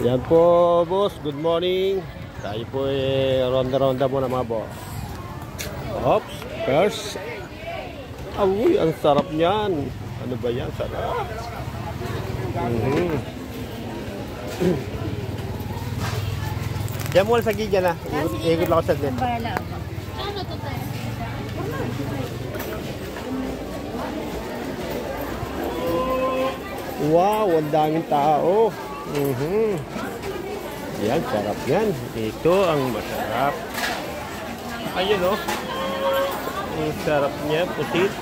Yan po, boss. Good morning. Tayo po ronda-ronda muna mga boss. Oops, first. Uy, ang sarap niyan. Ano ba yan? Sarap. Diyan mo lang sa gigya na. Ikot lang ako sa net. Wow, ang daming tao. Yan, sarap yan. Ito ang masarap. Ayun o. Ang sarap niya, pusit.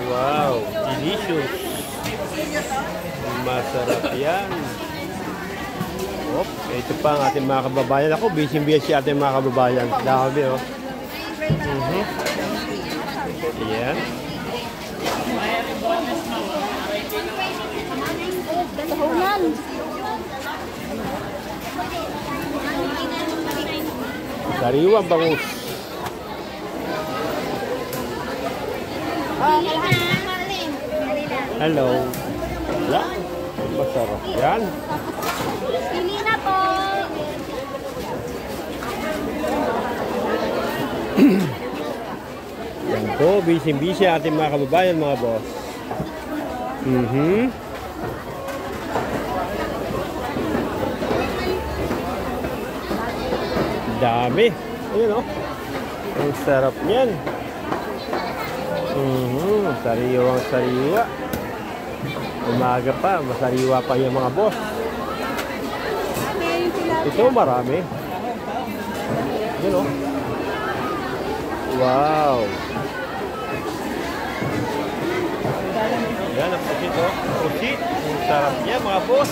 Wow, delicious. Masarap yan. Ito pa ang ating mga kababayan. Ako, busy-busy ating mga kababayan. Dami o. Yan. Sariwang bangus. Hello. Wala. Masarap yan. Pili na po. Yan po, busy-busy ating mga kababayan mga boss. Dami. Ayun o. Ang sarap niyan. Sariwang sariwa. Umaga pa, masariwa pa yung mga boss. Ito marami. Ayun o. Wow. Yan ang pusit o. Pusit. Ang sarap niya mga boss.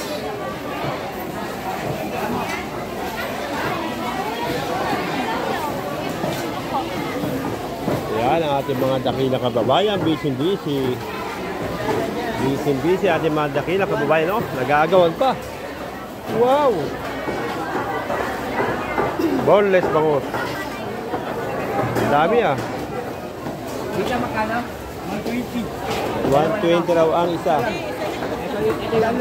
Yan ang ating mga dakilang kababayan, busy-busy. Busy-busy ating mga dakilang kababayan, no? Nag-aagawan pa. Wow! Boneless bangus. Ang dami ah. Bigla makano? 120. 120 raw ang isa. Ito lang.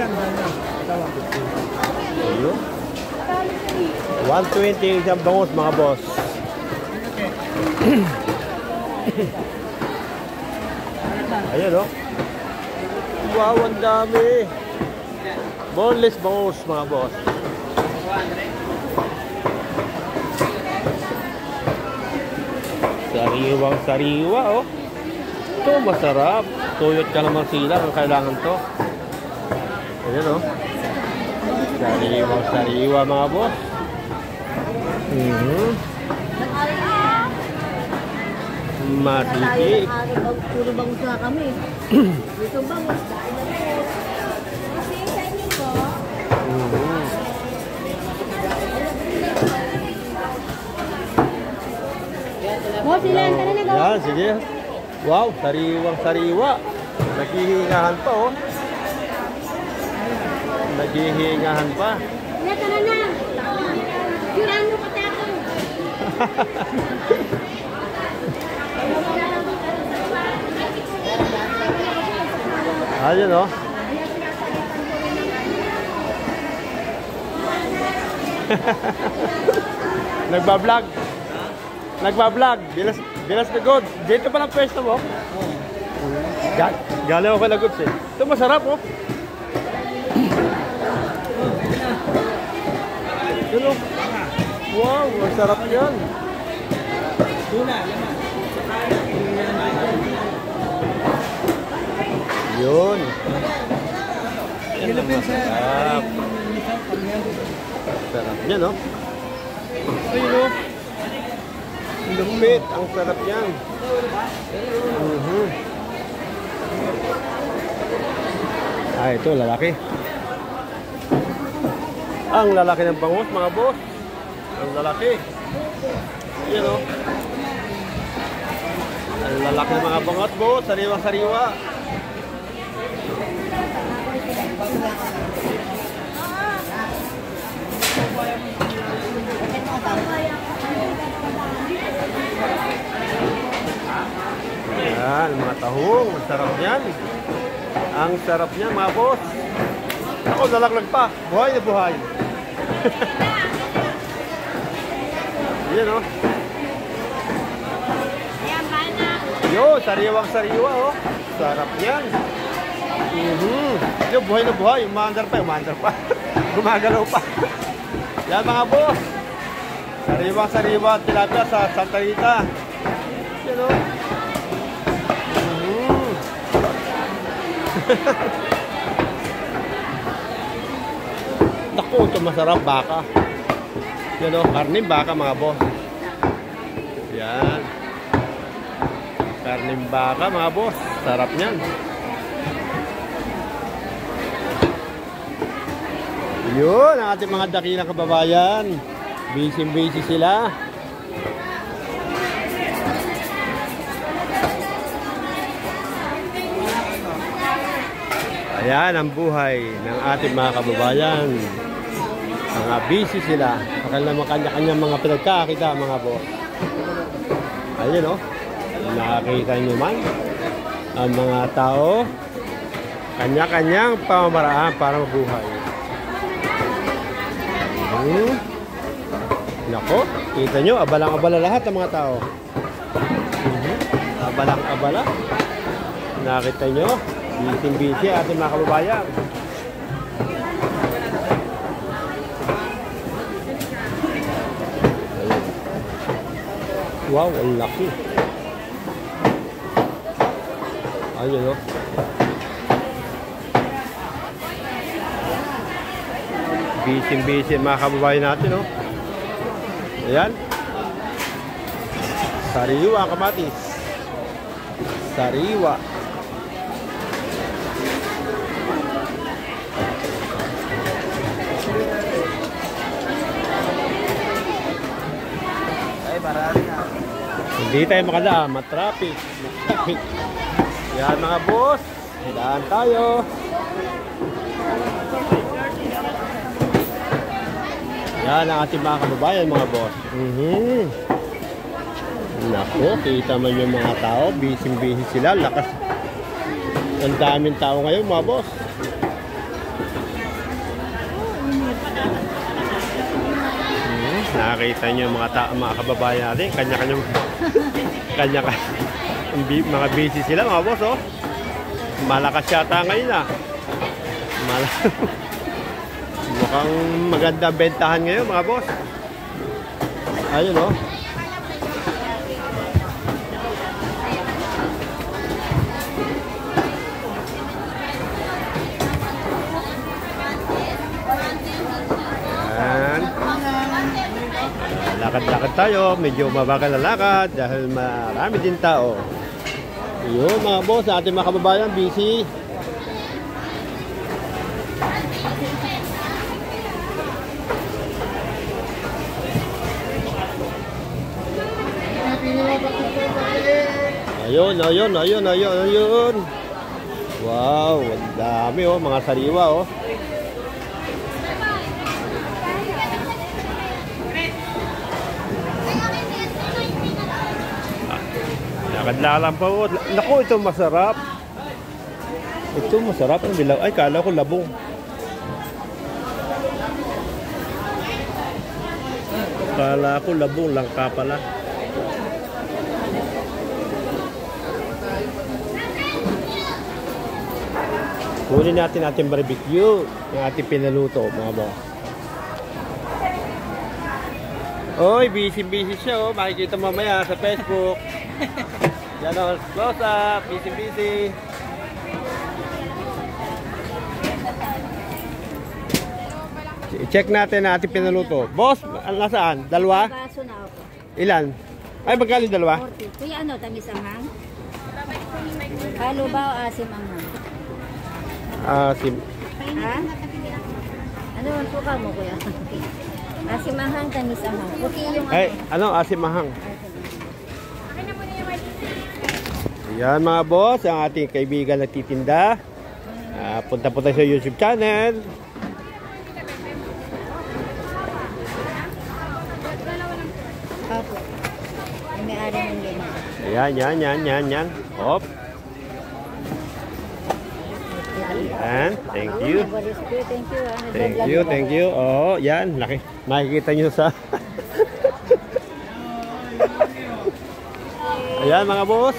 Ayun. 120 isang bangus mga boss. Ayan o. Wow, ang dami. Boneless bangus mga boss. Sariwang sariwa oh. Ito masarap. Tuyot ka naman sila kung kailangan to. Ayan o. Sariwang sariwa mga boss. Matiki. Puro bangus na kami. Dito bangus. Kasi sa inyo po. Mo sila, tara na Yan, sige. Wow, sariwang sariwa. Naghihingahan pa oh. Naghihingahan pa. Tara na. Yun mo katako. Ayun oh. Nagbablog. Nagbablog. Bilas na goods. Dito pa ng pwesto mo. Galing ako na goods eh. Ito masarap oh. Yun oh. Wow, masarap yan. Yun. Yan ang masarap. Sarap yan, no? Ayun, no? Lupit. Ang sarap yan. Ito, lalaki. Ang lalaki ng bangus, mga boss. Ang lalaki. Yan, no? Ang lalaki ng mga bangus, boss. Sariwa-sariwa. Yan, mga tahong. Ang sarap niyan. Ang sarap niyan, mga boss. Ako, nalaglag pa. Buhay na buhay. Yan, oh. Yo, sariwang sariwa, oh. Sarap yan. Yo, buhay na buhay. Umaandar pa. Gumagalaw pa. Yan, mga boss. Sariwang sariwa tilapia sa Santa Rita. Yan, oh. Naku, ito masarap, baka. Yan, oh. Karning baka, mga boss. Yan. Karning baka, mga boss. Sarap niyan. Yun, ang ating mga dakilang kababayan. Busy sila. Ayan ang buhay ng ating mga kababayan. Mga busy sila. Akala naman kanya-kanya mga pinagkakita, mga boss. Ayun, oh. Nakakita nyo man ang mga tao kanya-kanyang pamamaraan para mabuhay. Nako, kita nyo, abalang-abala lahat ang mga tao. Abalang-abala. Nakita nyo, busy ating mga kababayan. Wow, ang laki. Ayun, no? Busy mga kababayan natin, no? Ayan. Sariwa kamatis. Sariwa. Ay, marami na. Hindi tayo makadaan, matraffic. Yan, mga boss. Daan tayo. Yan ang ating mga kababayan, mga boss. Naku, kita man yung mga tao. Busy sila. Lakas. Ang daming tao ngayon, mga boss. Nakakita nyo yung mga kababayan natin. Kanya-kanyang mga busy sila, mga boss, oh. Malakas yata ngayon, ah. Mukhang maganda bentahan ngayon, mga boss. Ayun, oh. Ayan. Lakad-lakad tayo. Medyo mabagal na lakad dahil marami din tao. Yun, mga boss, ating mga kababayan, busy. Ayun. Wow, ang dami, oh, mga sariwa, oh. Lakad-lakad pa, oh. Naku, ito masarap. Ito masarap ang dilaw. Ay, kala ko labong. Kala ko labong, langka pala. Kunin natin ating barbecue, yung ating pinaluto, mga boss. Oy, busy siya, oh. Makikita mamaya sa Facebook. Yan, oh, close up, busy. I-check natin na ating pinaluto. Boss, nasaan? Dalawa? Baso na ako. Ilan? Ay, magkano dalawa? 40. Kuya, ano, tamis ang hang? Halo ba o asim ang hang? Asim. Ha? Ano ang suka mo, kuya? Asim ang hang, tamis ang hang. Puti yung ano. Ay, ano? Asim mahang. Yan, mga boss, ang ating kaibigan nagtitinda. Punta po tayo sa YouTube channel. Opo. May-ari ng ganyan. Yan. Hop. Yan, thank you. Thank you. Thank you. Oh, yan, nakikita nyo sa... Ayan mga boss.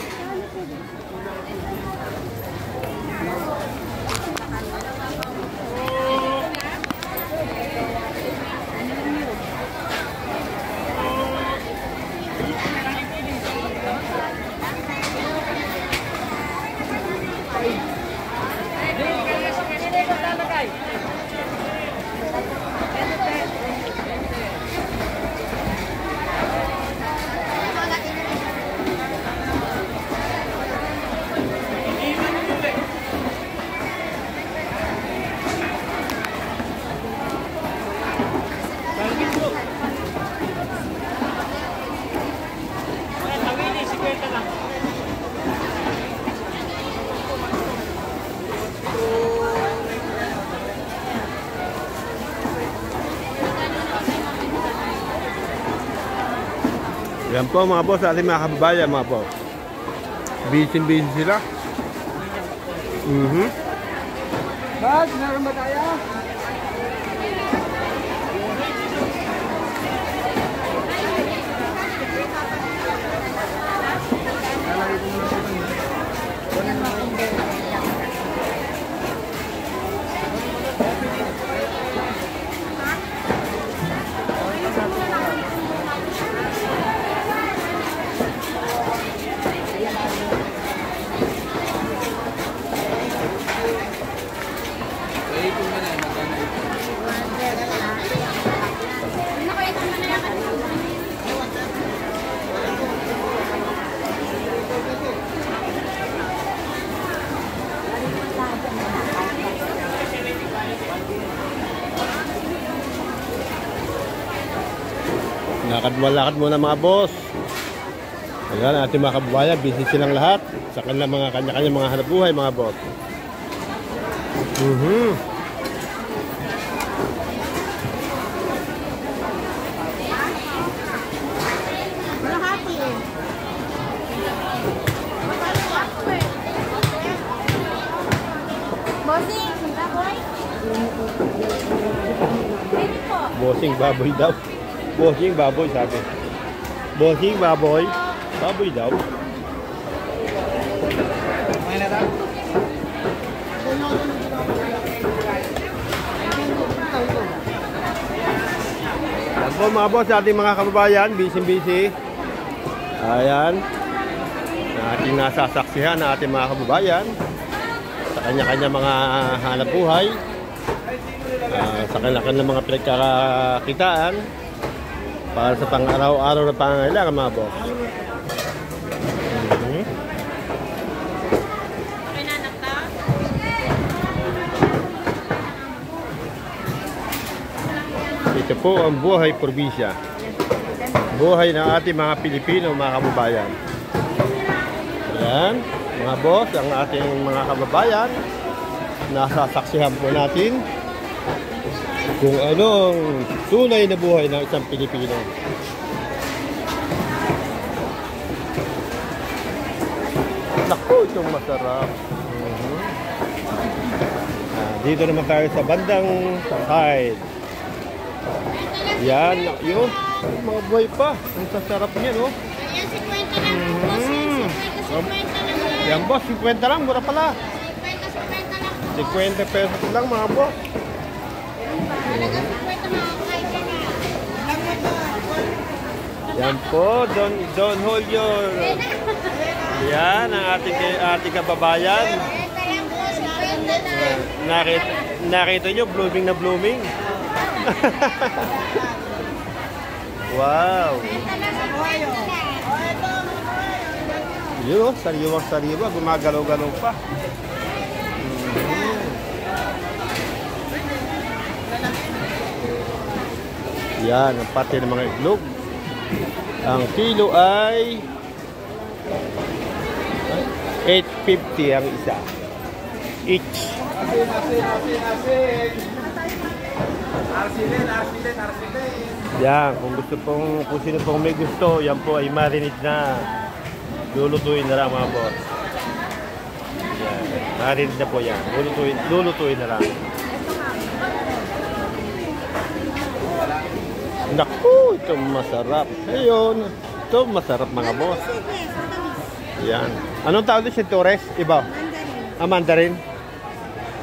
Yan po mga boss, ating mga kababayan mga boss. Busy sila. Bag, meron ba tayo? Lakad muna mga boss. Ayan, ating mga kababayan, busy silang lahat sa kanilang mga kanya-kanya mga hanap buhay mga boss. Bossing baboy daw. Bossing baboy sabi. Bossing baboy. Baboy daw. Okay na daw? Yan po mga boss, ating mga kababayan, busy. Ayan. Na ating nasasaksihan na ating mga kababayan sa kanya-kanya mga hanap buhay. Sa kanya-kanya mga pinagkakakitaan para sa pang-araw-araw na pangangailangan mga boss. Ito po ang buhay probinsya. Buhay ng ating mga Pilipino, mga kababayan. Ayan, mga boss, ang ating mga kababayan. Nasasaksihan po natin kung anong tunay na buhay ng isang Pilipino. Naku, itong masarap. Dito naman tayo sa bandang side. Yan, yun. Mga buhay pa. Ang sasarap niya, no? Ayan, 50 lang. 50 Yan, boss, 50 lang. Mura pala. 50 lang. 50 pesos lang, mga boss. Talaga 50 mga kain na. Yan po, don't hold your... Yan, ang ating kababayan. 50 lang po, 50 na. Nakita nyo, blooming na blooming. Wow. Yun, sariwang-sariwa, gumagalaw-galaw pa. Yan, ang pati ng mga itlog. Ang kilo ay 8.50 ang isa. Each. Yan, kung sino pong may gusto, yan po ay marinate na. Lulutuin na lang mga boss. Yan. Narinig na po yan. Lulutuin na lang. Naku, ito masarap. Ayun. Ito masarap mga boss. Yan. Anong tawag din? Sintures? Iba? Mandarin.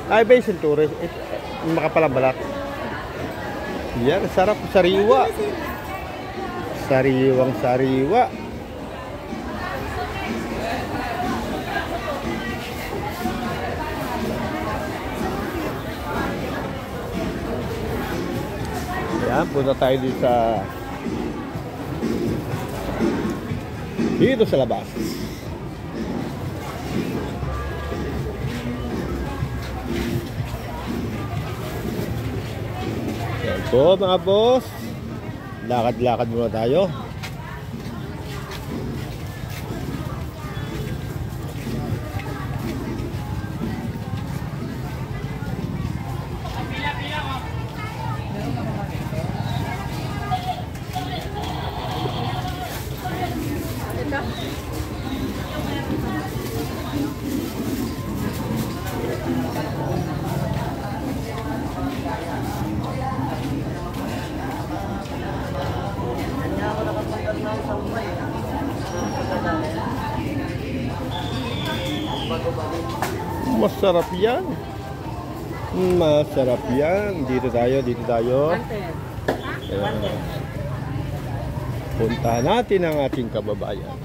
Iba yung sintures. Makapalang balat. Yan, sarap. Sariwa. Sariwang sariwa. Yan, punta tayo dito sa labas. Yan po mga boss. Lakad-lakad muna tayo. Masarap yan. Masarap yan. Dito tayo. Ayan. Puntahan natin ang ating kababayan.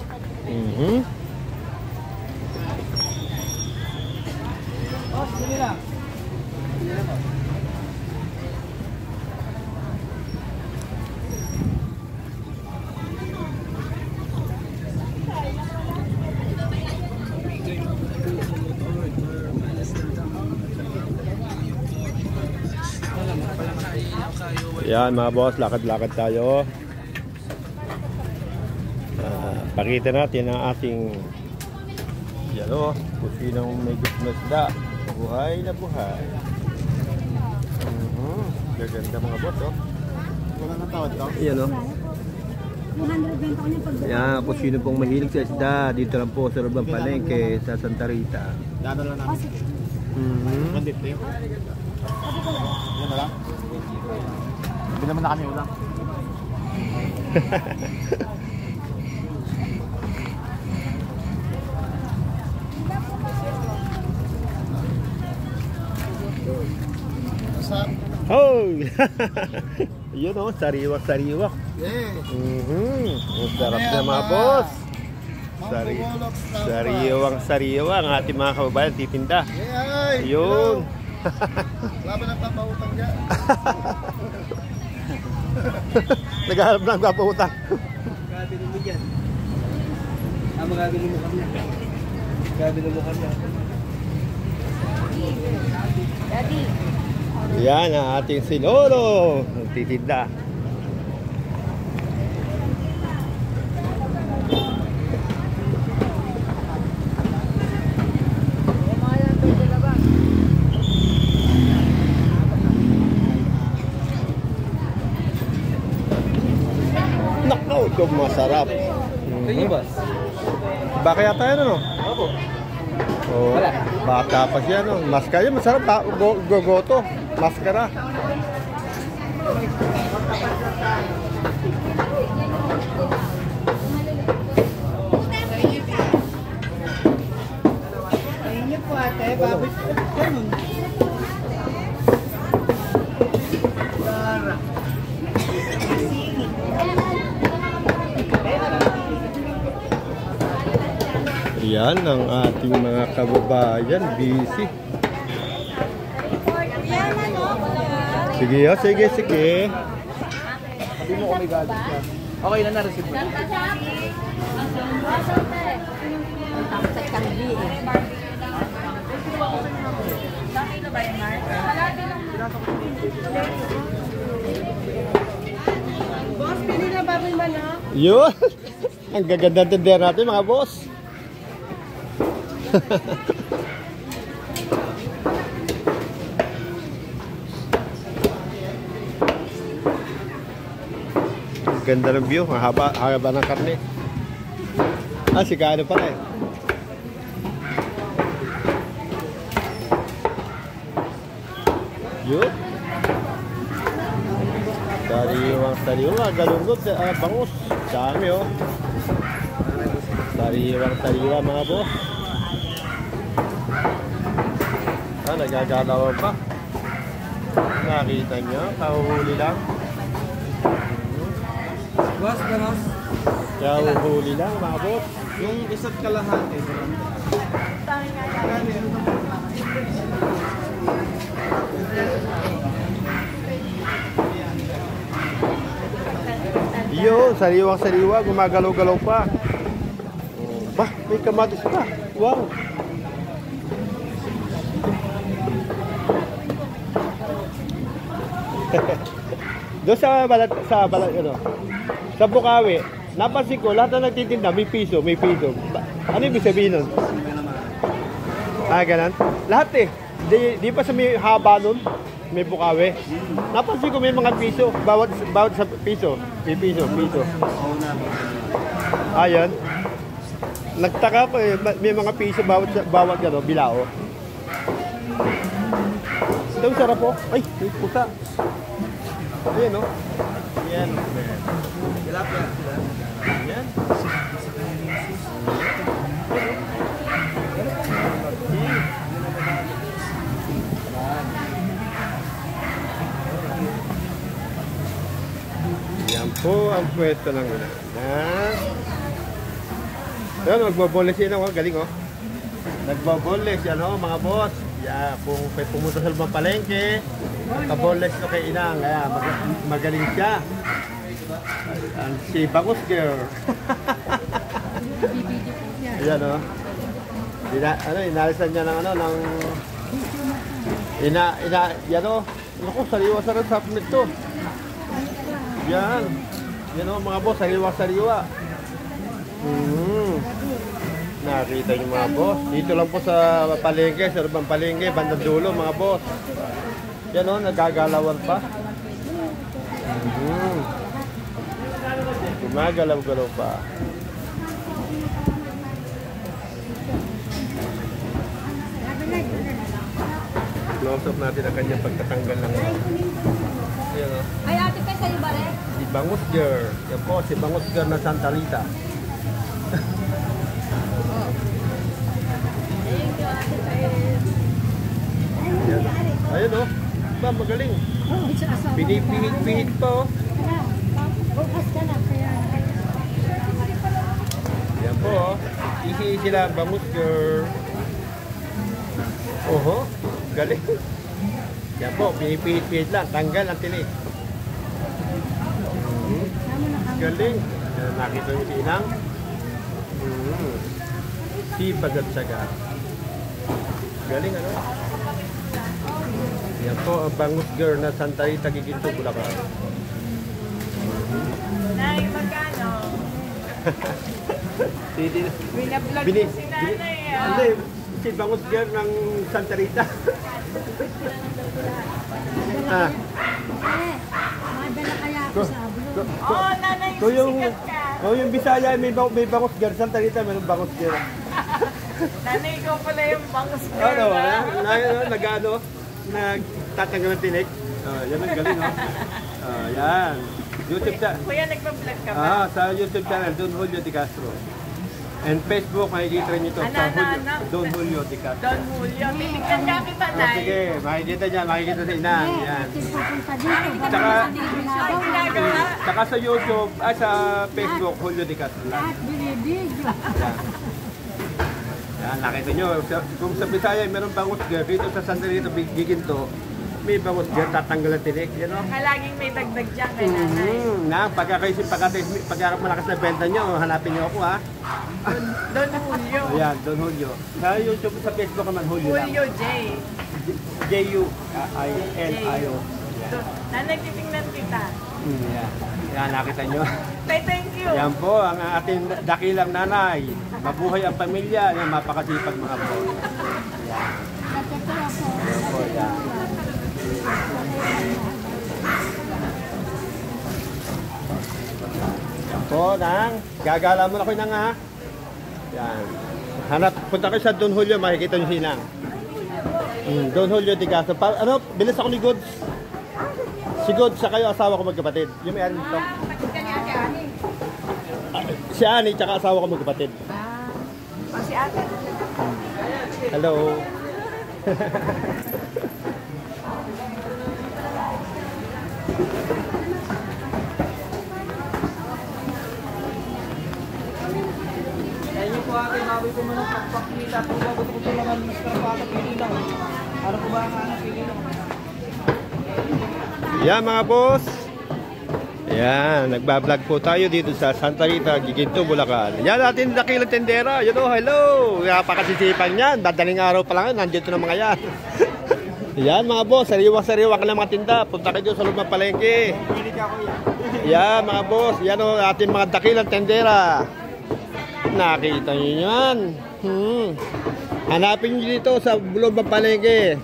Sige lang. Yan mga boss, lakad-lakad tayo. Pakita natin ang ating kusinang may gusto na isda. Buhay na buhay. Gaganda mga boss, oh. Wala na tawad daw. Yan, oh. 220 ko niya pag Yan, kung sino pong mahilig sa isda, dito lang po sa Lubang Palengke, sa Santa Rita. Dadala namin. Bandit na yun. Yan na lang. Hindi naman na kami ulang. Oh! Yun, oh, sariwa-sariwa. Yeah. Ang sarap na mga boss. Sariwang-sariwa ang ating mga kababayan titinda. Yeah. Yun. Laban ang papautang dyan. Naghahanap na ang papautang. Magabili mo dyan. Magabili mo kami. Magabili mo kami. Daddy. Yan ang ating sinolo. Titinda. Nakaw, ito masarap. Tingin boss. Baka yata yan, ano? Opo. Oh, bata pa siya, no? Maskara yun, masarap. Gogoto. Maskara. Ayun niyo po ate. Babit. Ganun. Yan ang ating mga kababayan, busy. Sige, sige. Sabi mo kung may galit ka. Okay na na-receive mo. Boss, pili na baboy manok. Yun! Ang gaganda ng tindera natin mga boss. Ganda ng view, haba ng karne. Si Kano pala eh. Yun. Sariwang-sariwa. Galunggong bangus. Dami oh. Sariwang-sariwa mga boss. Nagagalawan pa. Nakita nyo, kahuhuli lang. Boss, ganos. Kahuhuli lang mga boss. Yung isa't kalahati. Yun, sariwang-sariwa, gumagalaw-galaw pa. Bah, may kamatis pa. Wow. Doon sa balat, ano, sa Bukawi, napansin ko, lahat na nagtitinda, may piso, may piso. Ano ibig sabihin nun? Ganun? Lahat eh. Di pa sa may haba nun, may Bukawi. Napansin ko may mga piso, bawat sa piso. May piso. Ayan. Nagtaka ko eh, may mga piso bawat ano, bilao. Ito sarap po. Ay, may pusa. Ayan o. Ayan. Ayan. Yan po ang pwesto ng una. Ayan, magbaboles yun o. Galing o. Nagbaboles yan o mga boss. Yeah, kung pumunta sa lumang palengke, kaboles ko kay Inang. Kaya magaling siya. Si Bangus Girl. Ayan o. Inalisan niya ng yan o. Naku, sariwa-sariwa sa nito. Yan. Yan o mga boss, sariwa-sariwa. Nakita niyo mga boss. Dito lang po sa palengke, sa lumang palengke, bandang dulo mga boss. Yan o, nagagalawan pa. Gumagalaw-galaw pa. Close up natin ang kanyang pagtatanggal ng yan o. Ay, ate pa sa'yo ba rin? Si Bangus Girl. Yan po, si Bangus Girl na Santa Rita. Ayun o. Ba, magaling. Pinipihit-pihit pa o. Bukas ka na, kaya... Yan po o. Ihi sila, Bangus Girl. Oho, galing. Yan po, pinipihit-pihit lang. Tanggal ang tinik. Galing. Nakita niyo si Inang. Sipag at saga. Galing ano? Yan po ang Bangus Girl na Santa Rita, Giginto, Bulacan. Nay, magkano? Binablog ko si nanay ah. Hindi, si Bangus Girl ng Santa Rita. Madala kaya ako sa ablo. Oo, nanay, sikat ka. Kung yung Bisaya may Bangus Girl, Santa Rita mayroong Bangus Girl. Nanay ko pala yung bangus girl. Ano, nagtatanggal ng tinik. Yan ang galing, no? Yan. YouTube channel. Kuya, nagpa-vlog ka ba? Sa YouTube channel, Don Julio de Castro. And Facebook, makikita rin ito sa Don Julio de Castro. Don Julio. Titignan ka kita, Nay. Sige, makikita niya, makikita sa Inang. Yan. Tsaka... Ay, ginagawa. Saka sa YouTube, sa Facebook, Julio de Castro. Lahat binibidyo. Yan, nakita nyo. Kung sa Bisaya, meron Bangus Girl. Dito sa Santa Rita, Giginto, may Bangus Girl, tatanggal ang tinik. Yan o. Laging may dagdag dyan kay nanay. Pagka malakas na benta nyo, hanapin nyo ako ha. Don Julio. Ayan, Don Julio. Sa YouTube, sa Facebook naman, Julio lang. Julio J. J-U-I-L-I-O. Nanay, titingnan kita. Yan. Yan, nakita nyo. Tay, thank you. Yan po, ang ating dakilang nanay. Mabuhay ang pamilya. Yan, mapakasipag mga po. Yan. Yan po, yan. Yan po, nang. Gagala mo na ko nang ha. Yan. Hanap, punta kayo sa Don Julio, makikita nyo si Nang. Don Julio de Castro. Ano, bilis ako ni Goods. Si Goods, sa kayo asawa ko magkapatid. Yung may ari nito. Kapatid ka niya si Ani. Si Ani, tsaka asawa ko magkapatid. O si ate. Hello. Ayun po ate, baboy ko man ang pakpak nila. Kung baboy ko lang ang mas karapata, pili lang. Ano po ba ang anak, pili lang? Yan mga boss. Yan, nagbablog po tayo dito sa Santa Rita, Giginto, Bulacan. Yan natin dakilang tendera. Yan o, hello. Napakasisipan yan. Dadaling araw pa lang, nandito na mga yan. Yan mga boss, sariwang-sariwang ka ng mga tinda. Punta kayo sa loob ng palengke. Yan mga boss, yan o, ating mga dakilang tendera. Nakita nyo yan. Hanapin nyo dito sa loob ng palengke.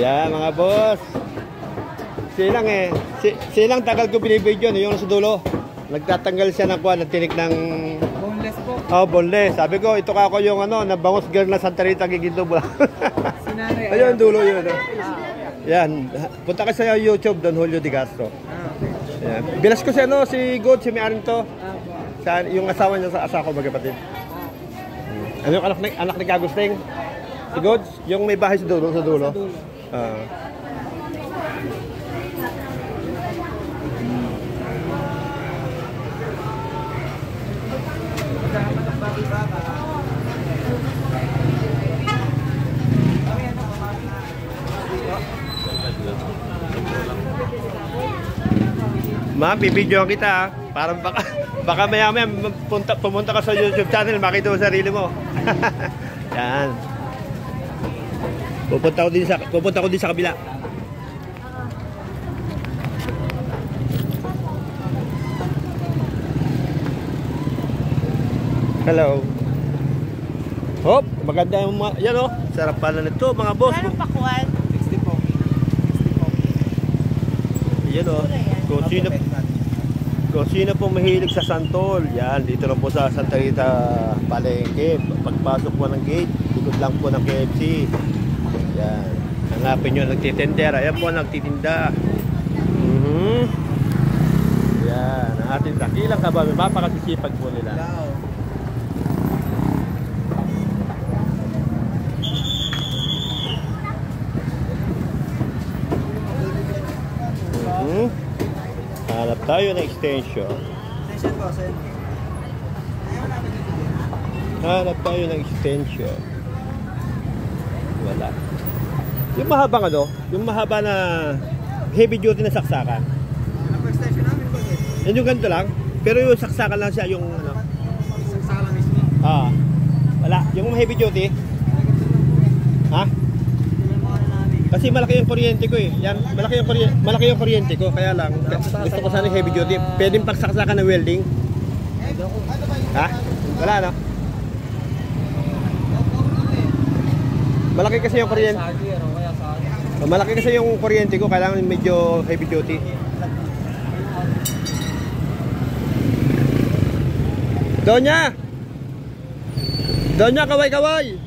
Yan mga boss. Silang silang tagal ko binibidyo, yung sa dulo. Nagtatanggal siya ng kuwan, nagtinik ng Boneless po. oh, boneless. Sabi ko, ito ka ako yung ano, nabangos girl na Santa Rita, Giginto. Sinanay. Ayun, dulo yun. Yan, punta ka sa YouTube, Don Julio de Castro. Yan. Bilas ko si ano, si God, si may-aring to. Yung asawa niya sa asawa ko magkapatid. Ano yung anak ni Gagusting? Si God, yung may bahay sa dulo. Sa dulo. Ma'am, bibidyoan kita. Parang baka maya-maya pumunta ka sa YouTube channel, makita mo sarili mo. Yan. Pupunta ko din sa kabila. Hello. Hop, maganda yung mga, yan o. Sarap pala nito mga boss. Anong pakuan? 60 po. Yan o. Kung sino po mahilig sa santol, yan, dito lang po sa Santa Rita Palengke. Pagpasok po ng gate, likod lang po ng KFC. Yan. Hanapin nyo nagtitendera. Yan po nagtitinda. Yan. Ang ating dakilang kabami. Mapakasisipag po nila. Hanap tayo ng extension. Session po, sir. Hanap tayo ng extension. Wala. Yung mahabang ano, yung mahaba na heavy duty na saksakan. Ano po extension namin po, sir? Yan yung ganito lang. Pero yung saksakan lang siya, yung ano. Saksakan lang mismo. Wala. Yung heavy duty. Ha? Kasi malaki yung kuryente ko eh. Yan, malaki yung kuryente ko. Kaya lang, gusto ko sana heavy duty. Pwedeng pagsaksakan ng welding. Ha? Wala no? Malaki kasi yung kuryente. Malaki kasi yung kuryente ko. Kailangan medyo heavy duty. Donya! Donya, kaway-kaway!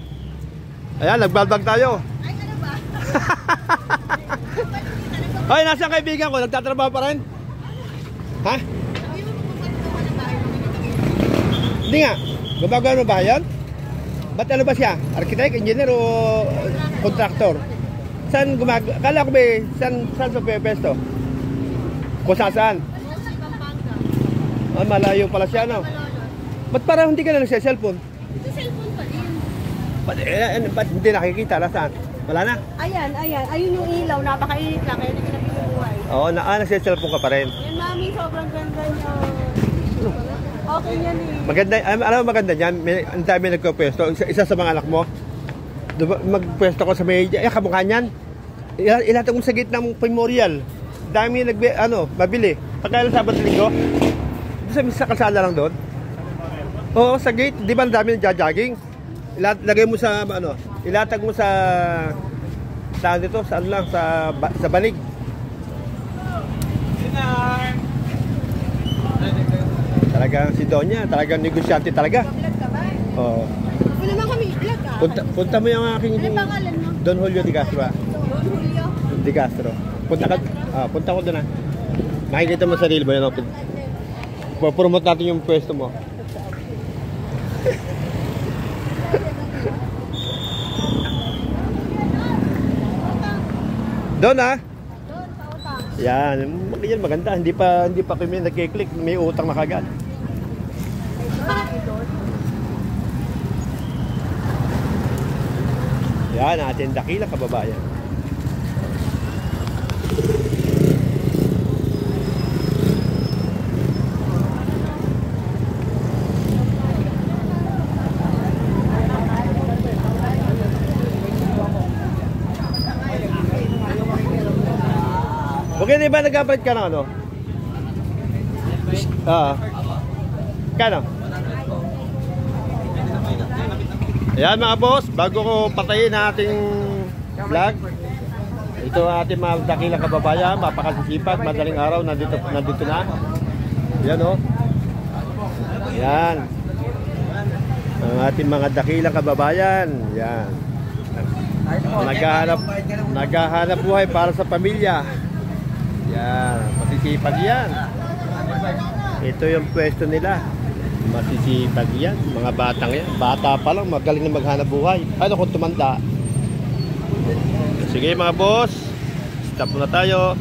Ayan, nagbalbag tayo. Hoy, nasa kaibigan ko, nagtatrabaho pa rin? Ha? Hindi nga, gumagawa mo ba yan? Ba't ano ba siya? Architect, engineer o contractor? Saan gumagawa? Kala ko ba, saan sa pepesto? Kung saan? Malayo pala siya, no? Ba't parang hindi ka na nagsa-cellphone? Sa cellphone pa din. Ba't hindi nakikita? Nasaan? Wala na? Ayan. Ayun yung ilaw. Napakainit lang. Kaya hindi na pinubuhay. Oo, nagsa-cellphone ka pa rin. Yan, mami. Sobrang ganda niya. Okay yan eh. Maganda, alam mo maganda niyan, ang dami nagpwesto. Isa sa mga anak mo, magpwesto ko sa may, kamukha niyan. Ilatag mo sa gate ng memorial. Dami mabili. Pagkailan Sabado Linggo, sa kalsada lang doon. Oo, sa gate, di ba ang dami nagja-jogging? Lagay mo sa, ilatag mo sa, saan dito, saan lang, sa banig. Talaga Talagang si Donya, talagang negosyante talaga. Vlog ka ba? Oo. Wala naman kami vlog ah. Punta mo yung aking Ano pangalan mo? Don Julio de Castro. Don Julio. De Castro. Punta ko doon. Makikita mo sa reel ba yan? Promote natin yung pwesto mo. Doon ha? Doon, sa utang. Yan, yan maganda. Hindi pa kami nagki-click, may utang na kagad. Yan, ating dakilang kababayan. Okay, di ba nag-upload ka na ano? Kano? Ayan mga boss, bago ko patayin ang ating vlog, ito ang ating mga dakilang kababayan, mapakasisipag, madaling araw, nandito na. Ayan o. Ayan. Ang ating mga dakilang kababayan. Ayan. Naghahanap buhay para sa pamilya. Yan, masisipag yan. Ito yung pwesto nila. Masisipag yan, mga batang yan. Bata pa lang, magaling na maghanap buhay. Ano kung tumanda? Sige mga boss, stop muna tayo.